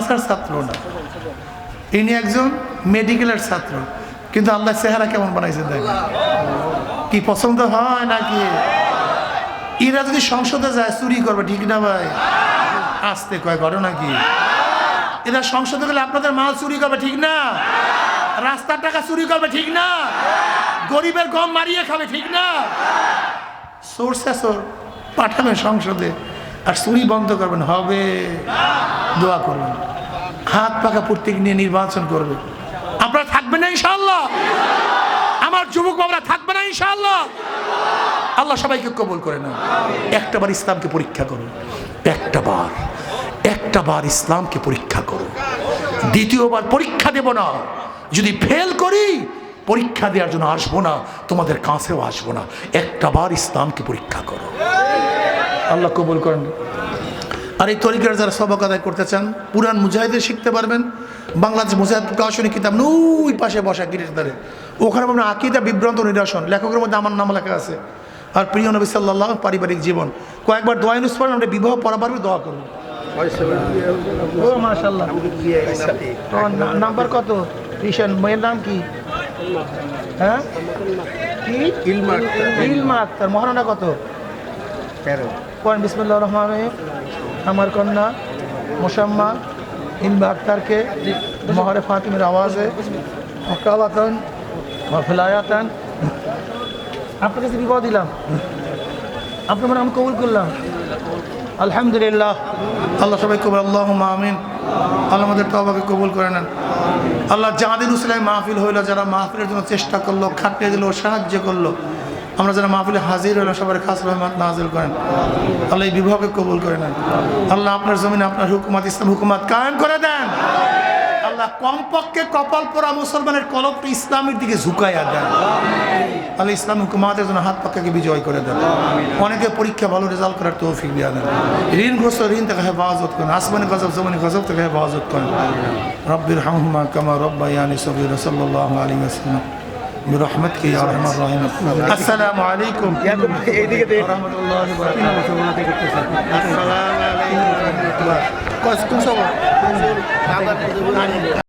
মাদ্রাসার ছাত্র না, ইনি একজন মেডিকেলের ছাত্র, কিন্তু আল্লাহ চেহারা কেমন বানাইছে দেখেন। কি পছন্দ হয় নাকি? এরা যদি সংসদে যায় চুরি করবে, ঠিক না ভাই? আসতে কয় করো নাকি? এরা সংসদে গেলে আপনাদের মাল চুরি করবে, ঠিক না? রাস্তার টাকা চুরি করবে, ঠিক না? গরিবের গম মারিয়ে খাবে, ঠিক না? চোর শেষর পাঠাবেন সংসদে, আর চুরি বন্ধ করবেন, হবে? দোয়া করবেন, হাত পাকা প্রতীক নিয়ে নির্বাচন করবে। আপনারা থাকবেন না ইনশাআল্লাহ? আমার যুবক বাবারা থাকবে না ইনশাআল্লাহ? আল্লাহ সবাইকে কবুল করে না। একটাবার ইসলামকে পরীক্ষা করুন, একটা বার ইসলামকে পরীক্ষা করো। দ্বিতীয়বার পরীক্ষা দেব না। যদি ফেল করি পরীক্ষা দেওয়ার জন্য আসবো না, তোমাদের কাছেও আসবো না। একটা বার ইসলামকে পরীক্ষা করো। আল্লাহ কবুল করেন। আর এই তরিকার যারা সবক আদায় করতে চান, পুরান মুজাহিদের শিখতে পারবেন। বাংলাদেশ মুজাহিদ প্রকাশনী কিতাব ওই পাশে বসা গিরির ধারে, ওখানে আপনার আকীদা বিভ্রান্ত নিরসন, লেখকের মধ্যে আমার নাম লেখা আছে। আর প্রিয় নবী সাল্লাল্লাহু পারিবারিক জীবন, কয়েকবার দোয়া ইউনুস পড়েন, আমরা বিবাহ পড়াবার দোয়া করবো। ও মাশাআল্লাহ। নাম্বার কত? রিশান মেয়ের নাম কি? হ্যাঁ কি? ইলমা আক্তার। মহারণা কত? 13। পড়েন বিসমিল্লাহির রহমানির রহিম। আমার কন্যা মুসাম্মা ইলমা আক্তারকে মহরে ফাতিমের আওয়াজে হকাওয়াতান ওয়া ফিলায়াতান আপনার কাছে বিবাহ দিলাম, আপনার মানে আমি কবুল করলাম। আলহামদুলিল্লাহ। আল্লাহ সবাই কবুল, আল্লাহুম্মা আমিন। আল্লাহ আমাদের তওবাকে কবুল করে নেন। আল্লাহ যাদের উসিলায় মাহফিল হইল, যারা মাহফিলের জন্য চেষ্টা করলো, খাটিয়ে দিল, সাহায্য করলো, আমরা যারা মাহফিলে হাজির হইলাম সবার খাস রহমত নাজিল করেন। আল্লাহ এই বিবাহকে কবুল করে নেন। আল্লাহ আপনার জমিনে আপনার হুকুমত, ইসলাম হুকুমত কায়েম করে দেন। আল্লাহ কমপক্ষে কপাল পোড়া মুসলমানের কলবটা ইসলামের দিকে ঝুঁকাইয়া দেন। আল্লাহ ইসলাম হুকুমাতের জন্য হাত পাক্কাকে বিজয় করে দেন। অনেকে পরীক্ষা ভালো রেজাল্ট করার তৌফিক দিয়া দেন। ঋণগ্রস্ত ঋণ থেকে হেফাজত করেন। আসমানি গজব জমানি গজব থেকে হেফাজত করেন। রব্বির হামহুমা কামা রব্বায়ানি সগীরা সাল্লাল্লাহু আলাইহি ওয়াসাল্লাম برحمتك يا ارحم الراحمين. السلام عليكم ورحمة الله وبركاته. السلام عليكم.